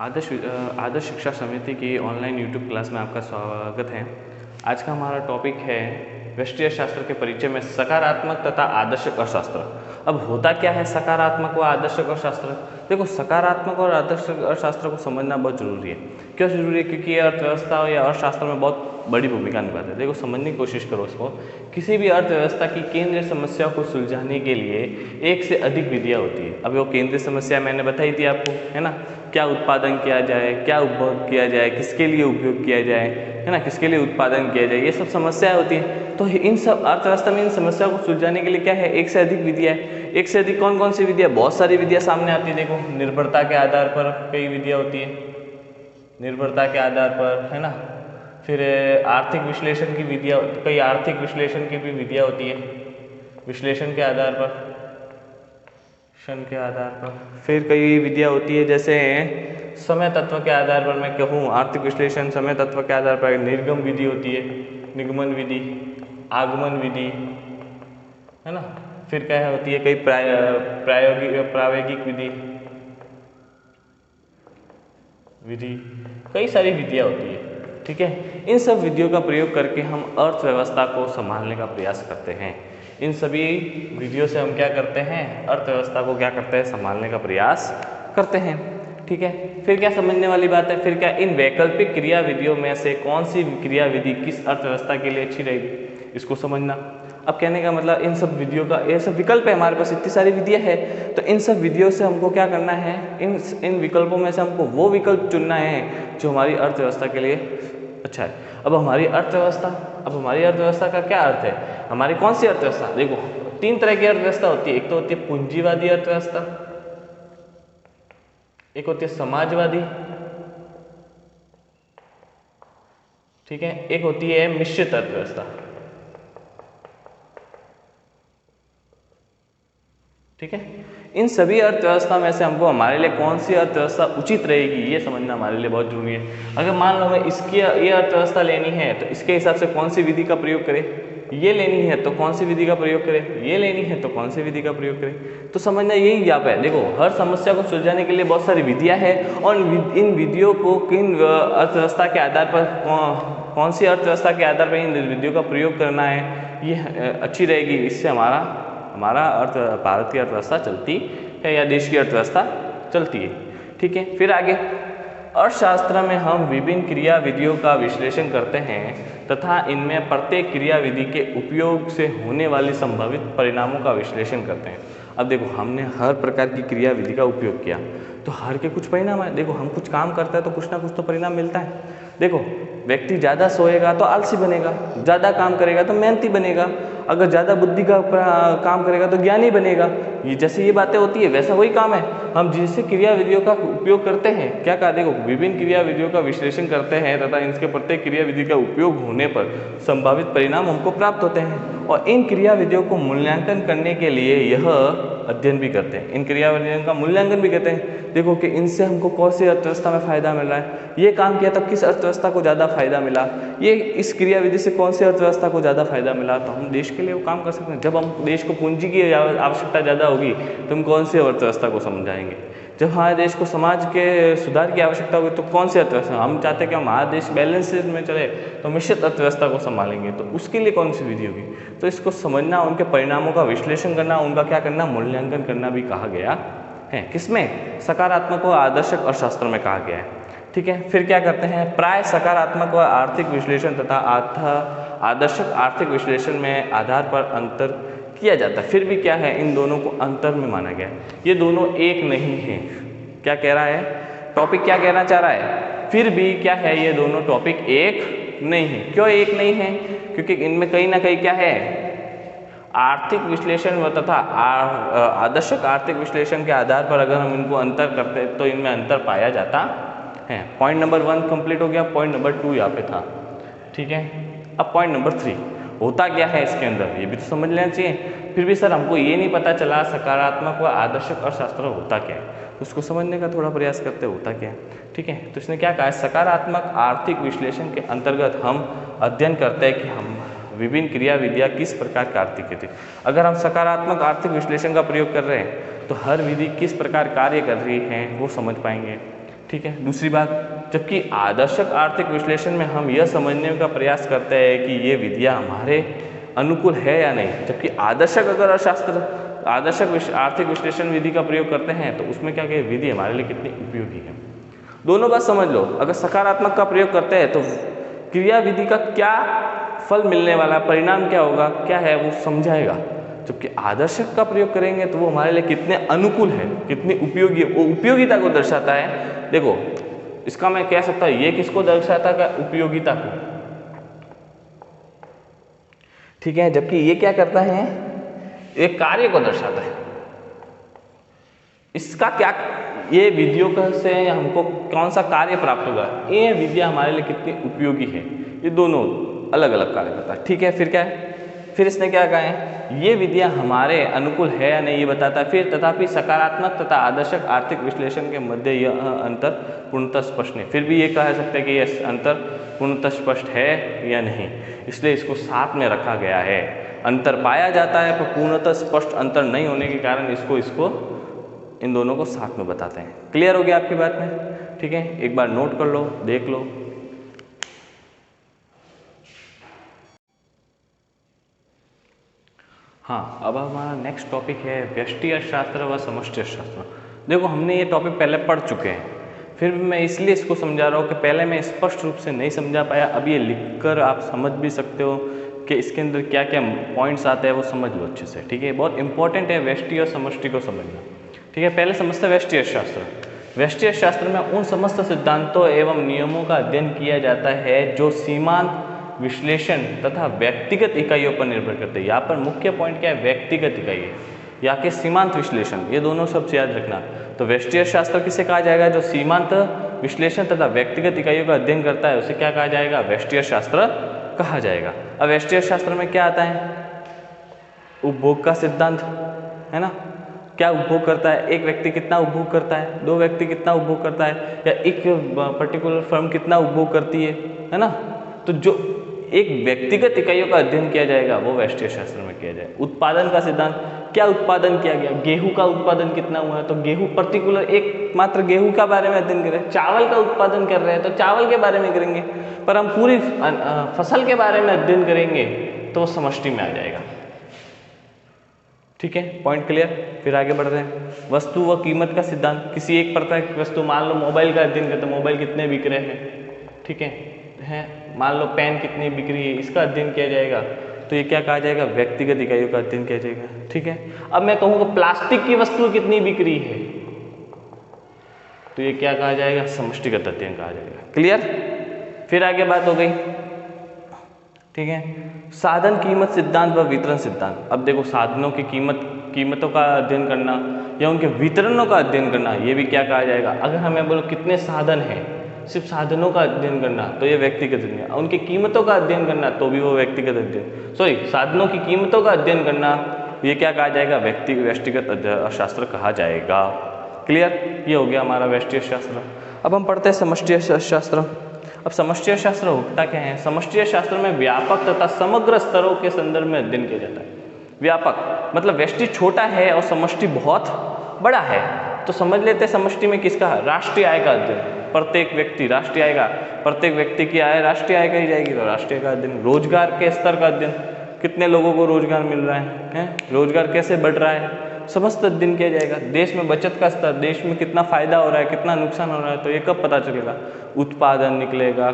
आदर्श शिक्षा समिति की ऑनलाइन यूट्यूब क्लास में आपका स्वागत है। आज का हमारा टॉपिक है व्यष्टि अर्थशास्त्र के परिचय में सकारात्मक तथा आदर्शक अर्थशास्त्र। अब होता क्या है सकारात्मक व आदर्शक अर्थशास्त्र? देखो, सकारात्मक और आदर्शक अर्थशास्त्र को समझना बहुत जरूरी है। क्यों जरूरी है? क्योंकि ये अर्थव्यवस्था या अर्थशास्त्र में बहुत बड़ी भूमिका निभाता है। देखो, समझने की कोशिश करो इसको। किसी भी अर्थव्यवस्था की केंद्रीय समस्या को सुलझाने के लिए एक से अधिक विधियाँ होती है। अब वो केंद्रीय समस्या मैंने बताई थी आपको, है ना? क्या उत्पादन किया जाए, क्या उपभोग किया जाए, किसके लिए उपयोग किया जाए, है ना, किसके लिए उत्पादन किया जाए, ये सब समस्याएं होती हैं। तो इन सब अर्थव्यवस्था में इन समस्याओं को सुलझाने के लिए क्या है? एक से अधिक विधियाँ है। एक से अधिक कौन कौन सी विधियाँ? बहुत सारी विधियाँ सामने आती है। देखो, निर्भरता के आधार पर कई विधियाँ होती है, निर्भरता के आधार पर, है ना। फिर आर्थिक विश्लेषण की विधियाँ, कई आर्थिक विश्लेषण की भी विधियाँ होती है विश्लेषण के आधार पर, के आधार पर। फिर कई विधियाँ होती है जैसे समय तत्व के आधार पर, मैं कहूँ आर्थिक विश्लेषण समय तत्व के आधार पर निर्गम विधि होती है, निगमन विधि, आगमन विधि, है ना। फिर क्या होती है? कई प्रायोगिक विधि, कई सारी विधियाँ होती है। ठीक है, इन सब विधियों का प्रयोग करके हम अर्थव्यवस्था को संभालने का प्रयास करते हैं। इन सभी विधियों से हम क्या करते हैं? अर्थव्यवस्था को क्या करते हैं? संभालने का प्रयास करते हैं। ठीक है, फिर क्या समझने वाली बात है? फिर क्या इन वैकल्पिक क्रिया विधियों में से कौन सी क्रिया विधि किस अर्थव्यवस्था के लिए अच्छी रहेगी, इसको समझना। अब कहने का मतलब, इन सब विधियों का, ये सब विकल्प है हमारे पास, इतनी सारी विधियाँ है, तो इन सब विधियों से हमको क्या करना है? इन विकल्पों में से हमको वो विकल्प चुनना है जो हमारी अर्थव्यवस्था के लिए अच्छा है। अब हमारी अर्थव्यवस्था का क्या अर्थ है? हमारी कौन सी अर्थव्यवस्था? देखो, तीन तरह की अर्थव्यवस्था होती है। एक तो होती है पूंजीवादी अर्थव्यवस्था, एक होती है समाजवादी, ठीक है, एक होती है मिश्रित अर्थव्यवस्था। ठीक है, इन सभी अर्थव्यवस्था में से हमको हमारे लिए कौन सी अर्थव्यवस्था उचित रहेगी ये समझना हमारे लिए बहुत जरूरी है। अगर मान लो हमें इसकी ये अर्थव्यवस्था लेनी है तो इसके हिसाब से कौन सी विधि का प्रयोग करें, ये लेनी है तो कौन सी विधि का प्रयोग करें, ये लेनी है तो कौन सी विधि का प्रयोग करें, तो समझना यही यहाँ पे है। देखो, हर समस्या को सुलझाने के लिए बहुत सारी विधियाँ हैं और इन विधियों को किन अर्थव्यवस्था के आधार पर, कौन सी अर्थव्यवस्था के आधार पर इन विधियों का प्रयोग करना है, ये अच्छी रहेगी। इससे हमारा भारत की अर्थव्यवस्था चलती है या देश की अर्थव्यवस्था चलती है। ठीक है, फिर आगे, अर्थशास्त्र में हम विभिन्न क्रिया विधियों का विश्लेषण करते हैं तथा इनमें प्रत्येक क्रिया विधि के उपयोग से होने वाली संभावित परिणामों का विश्लेषण करते हैं। अब देखो, हमने हर प्रकार की क्रिया विधि का उपयोग किया तो हर के कुछ परिणाम है। देखो, हम कुछ काम करते हैं तो कुछ ना कुछ तो परिणाम मिलता है। देखो, व्यक्ति ज़्यादा सोएगा तो आलसी बनेगा, ज़्यादा काम करेगा तो मेहनती बनेगा, अगर ज़्यादा बुद्धि का काम करेगा तो ज्ञानी बनेगा। ये जैसे ये बातें होती है वैसा वही काम है। हम जिससे क्रिया विधियों का उपयोग करते हैं, क्या कहा? देखो, विभिन्न क्रिया विधियों का विश्लेषण करते हैं तथा इनके प्रत्येक क्रिया विधि का उपयोग होने पर संभावित परिणाम हमको प्राप्त होते हैं और इन क्रिया विधियों को मूल्यांकन करने के लिए यह अध्ययन भी करते हैं। इन क्रिया विधियों का मूल्यांकन भी करते हैं। देखो कि इनसे हमको कौन सी अर्थव्यवस्था में फायदा मिल रहा है, ये काम किया तब किस अर्थव्यवस्था को ज़्यादा फायदा मिला, ये इस क्रिया विधि से कौन सी अर्थव्यवस्था को ज़्यादा फायदा मिला, तो हम देश के लिए वो काम कर सकते हैं। जब हम देश को पूंजी की आवश्यकता ज़्यादा होगी तो हम कौन सी अर्थव्यवस्था को समझाएंगे। जब हमारे देश को समाज के सुधार की आवश्यकता होगी तो कौन सी अर्थव्यवस्था, हम चाहते हैं कि हमारा देश बैलेंस में चले तो मिश्रित अर्थव्यवस्था को संभालेंगे, तो उसके लिए कौन सी विधि होगी। तो इसको समझना, उनके परिणामों का विश्लेषण करना, उनका क्या करना, मूल्यांकन करना भी कहा गया है। किसमें? सकारात्मक व आदर्शक अर्थशास्त्र में कहा गया है। ठीक है, फिर क्या करते हैं? प्राय सकारात्मक व आर्थिक विश्लेषण तथा आदर्शक आर्थिक विश्लेषण में आधार पर अंतर किया जाता है। फिर भी क्या है, इन दोनों को अंतर में माना गया है, ये दोनों एक नहीं है। क्या कह रहा है टॉपिक, क्या कहना चाह रहा है? फिर भी क्या है, ये दोनों टॉपिक एक नहीं है। क्यों एक नहीं है? क्योंकि इनमें कहीं ना कहीं क्या है, आर्थिक विश्लेषण व तथा आदर्शक आर्थिक विश्लेषण के आधार पर अगर हम इनको अंतर करते हैं तो इनमें अंतर पाया जाता है। पॉइंट नंबर 1 कंप्लीट हो गया, पॉइंट नंबर 2 यहाँ पे था। ठीक है, अब पॉइंट नंबर 3, होता क्या है इसके अंदर, ये भी तो समझ लेना चाहिए। फिर भी सर हमको ये नहीं पता चला सकारात्मक व आदर्शक अर्थशास्त्र होता क्या है, उसको समझने का थोड़ा प्रयास करते होता क्या है। ठीक है, तो इसने क्या कहा, सकारात्मक आर्थिक विश्लेषण के अंतर्गत हम अध्ययन करते हैं कि हम विभिन्न क्रिया विधियाँ किस प्रकार कार्य थी। अगर हम सकारात्मक आर्थिक विश्लेषण का प्रयोग कर रहे हैं तो हर विधि किस प्रकार कार्य कर रही है वो समझ पाएंगे। ठीक है। दूसरी बात, जबकि आदर्शक आर्थिक विश्लेषण में हम यह समझने का प्रयास करते हैं कि ये विधियाँ हमारे अनुकूल है या नहीं, जबकि आदर्शक अगर आदर्शक आर्थिक विश्लेषण विधि का प्रयोग करते हैं तो उसमें क्या विधि हमारे लिए कितनी उपयोगी है। दोनों बात समझ लो, अगर सकारात्मक का प्रयोग करते हैं तो क्रिया विधि का क्या फल मिलने वाला, परिणाम क्या होगा, क्या है वो समझाएगा, जबकि आदर्शक का प्रयोग करेंगे तो वो हमारे लिए कितने अनुकूल है, कितनी उपयोगी है, वो उपयोगिता को दर्शाता है। देखो इसका मैं कह सकता हूँ, ये किसको दर्शाता है, उपयोगिता को, ठीक है, जबकि ये क्या करता है, एक कार्य को दर्शाता है। इसका क्या, ये विधियों का से हमको कौन सा कार्य प्राप्त होगा, ये विधियाँ हमारे लिए कितनी उपयोगी है, ये दोनों अलग अलग कार्य करता है। ठीक है, फिर क्या है, फिर इसने क्या कहा है, ये विधियाँ हमारे अनुकूल है या नहीं ये बताता है। फिर तथापि सकारात्मक तथा आदर्शक आर्थिक विश्लेषण के मध्य यह अंतर पूर्णतः स्पष्ट नहीं। फिर भी ये कह सकते हैं कि यह अंतर पूर्णतः स्पष्ट है या नहीं, इसलिए इसको साथ में रखा गया है। अंतर पाया जाता है पर पूर्णतः स्पष्ट अंतर नहीं होने के कारण इसको इन दोनों को साथ में बताते हैं। क्लियर हो गया आपकी बात में? ठीक है, एक बार नोट कर लो, देख लो। हाँ, अब हमारा नेक्स्ट टॉपिक है व्यष्टि अर्थशास्त्र व समष्टि अर्थशास्त्र। देखो हमने ये टॉपिक पहले पढ़ चुके हैं, फिर भी मैं इसलिए इसको समझा रहा हूँ कि पहले मैं स्पष्ट रूप से नहीं समझा पाया, अब ये लिखकर आप समझ भी सकते हो कि इसके अंदर क्या क्या पॉइंट्स आते हैं, वो समझ लो अच्छे से। ठीक है, बहुत इंपॉर्टेंट है व्यष्टि और समष्टि को समझना। ठीक है, पहले समझते हैं व्यष्टि अर्थशास्त्र। व्यष्टि अर्थशास्त्र में उन समस्त सिद्धांतों एवं नियमों का अध्ययन किया जाता है जो सीमांत विश्लेषण तथा व्यक्तिगत इकाइयों पर निर्भर करते हैं। यहाँ पर मुख्य पॉइंट क्या है, व्यक्तिगत इकाई या के सीमांत विश्लेषण, ये दोनों शब्द याद रखना। तो व्यष्टि अर्थशास्त्र किसे कहा जाएगा, जो सीमांत विश्लेषण तथा व्यक्तिगत इकाइयों का अध्ययन करता है उसे क्या कहा जाएगा, व्यष्टि अर्थशास्त्र कहा जाएगा। अब व्यष्टि अर्थशास्त्र में क्या आता है, उपभोग का सिद्धांत है ना, क्या उपभोग करता है, एक व्यक्ति कितना उपभोग करता है, दो व्यक्ति कितना उपभोग करता है, या एक पर्टिकुलर फर्म कितना उपभोग करती है ना। तो जो एक व्यक्तिगत इकाइयों का अध्ययन किया जाएगा वो व्यष्टि अर्थशास्त्र में किया जाए। उत्पादन का सिद्धांत, क्या उत्पादन किया गया, गेहूं का उत्पादन कितना हुआ है, तो गेहूं पर्टिकुलर एक मात्र गेहूं का बारे में अध्ययन करें। चावल का उत्पादन कर रहे हैं तो चावल के बारे में करेंगे, पर हम पूरी फसल के बारे में अध्ययन करेंगे तो वो समष्टि में आ जाएगा। ठीक है, पॉइंट क्लियर। फिर आगे बढ़ रहे हैं, वस्तु व कीमत का सिद्धांत, किसी एक प्रकार की वस्तु, मान लो मोबाइल का अध्ययन करते, मोबाइल कितने बिक रहे हैं, ठीक है, मान लो पेन कितनी बिक रही है, इसका अध्ययन किया जाएगा, तो ये क्या कहा जाएगा, व्यक्तिगत इकाइयों का अध्ययन किया जाएगा। ठीक है, अब मैं कहूँगा प्लास्टिक की वस्तु कितनी बिक रही है, तो ये क्या कहा जाएगा, समष्टिगत अध्ययन कहा जाएगा। क्लियर। फिर आगे बात हो गई, ठीक है, साधन कीमत सिद्धांत व वितरण सिद्धांत। अब देखो साधनों की कीमतों का अध्ययन करना या उनके वितरणों का अध्ययन करना, ये भी क्या कहा जाएगा। अगर हमें बोलो कितने साधन हैं, सिर्फ साधनों का अध्ययन करना तो ये व्यक्तिगत अध्ययन, उनकी कीमतों का अध्ययन करना तो भी वो व्यक्तिगत अध्ययन, साधनों की कीमतों का अध्ययन करना ये क्या कहा जाएगा, व्यष्टिगत अर्थशास्त्र कहा जाएगा। क्लियर, ये हो गया हमारा व्यष्टि अर्थशास्त्र। अब हम पढ़ते हैं समष्टि अर्थशास्त्र। अब समष्टि अर्थशास्त्र होता क्या है, समष्टि अर्थशास्त्र में व्यापक तथा समग्र स्तरों के संदर्भ में अध्ययन किया जाता है। व्यापक मतलब व्यष्टि छोटा है और समष्टि बहुत बड़ा है, तो समझ लेते हैं समष्टि में किसका, राष्ट्रीय आय का अध्ययन। प्रत्येक व्यक्ति राष्ट्रीय आय का, प्रत्येक व्यक्ति की आय राष्ट्रीय आय का ही जाएगी, तो राष्ट्रीय का अध्ययन। रोजगार के स्तर का अध्ययन, कितने लोगों को रोजगार मिल रहा है, रोजगार कैसे बढ़ रहा है, समस्त अध्ययन किया जाएगा। देश में बचत का स्तर, देश में कितना फायदा हो रहा है, कितना नुकसान हो रहा है, तो ये कब पता चलेगा, उत्पादन निकलेगा,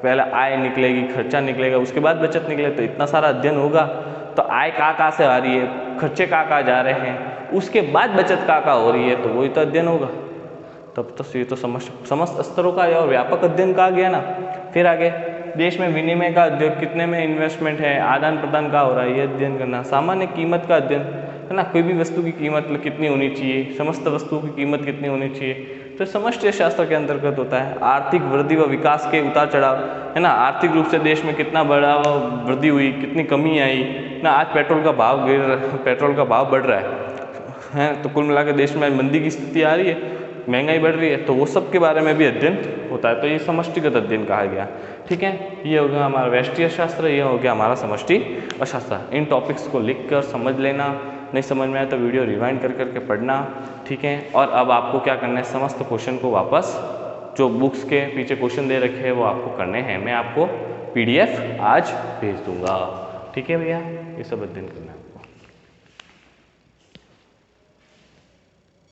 पहले आय निकलेगी, खर्चा निकलेगा, उसके बाद बचत निकले, तो इतना सारा अध्ययन होगा। तो आय कहाँ से आ रही है, खर्चे कहाँ जा रहे हैं, उसके बाद बचत कहाँ हो रही है, तो वही तो अध्ययन होगा। तब तो ये तो समस्त स्तरों का और व्यापक अध्ययन कहा गया ना। फिर आगे देश में विनिमय का अध्ययन, कितने में इन्वेस्टमेंट है, आदान प्रदान कहाँ हो रहा है, ये अध्ययन करना। सामान्य कीमत का अध्ययन है ना, कोई भी वस्तु की कीमत कितनी होनी चाहिए, समस्त वस्तुओं की कीमत कितनी होनी चाहिए, तो समष्टि शास्त्र के अंतर्गत होता है। आर्थिक वृद्धि व विकास के उतार चढ़ाव है ना, आर्थिक रूप से देश में कितना बड़ा वृद्धि हुई, कितनी कमी आई ना, आज पेट्रोल का भाव बढ़ रहा है, तो कुल मिलाकर देश में मंदी की स्थिति आ रही है, महंगाई बढ़ रही है, तो वो सब के बारे में भी अध्ययन होता है, तो ये समष्टिगत अध्ययन कहा गया। ठीक है, ये हो गया हमारा व्यष्टि अर्थशास्त्र, ये हो गया हमारा समष्टि अर्थशास्त्र। इन टॉपिक्स को लिख कर समझ लेना, नहीं समझ में आए तो वीडियो रिवाइंड कर करके पढ़ना। ठीक है, और अब आपको क्या करना है, समस्त क्वेश्चन को वापस जो बुक्स के पीछे क्वेश्चन दे रखे हैं वो आपको करने हैं, मैं आपको PDF आज भेज दूंगा। ठीक है भैया, ये सब अध्ययन करना है।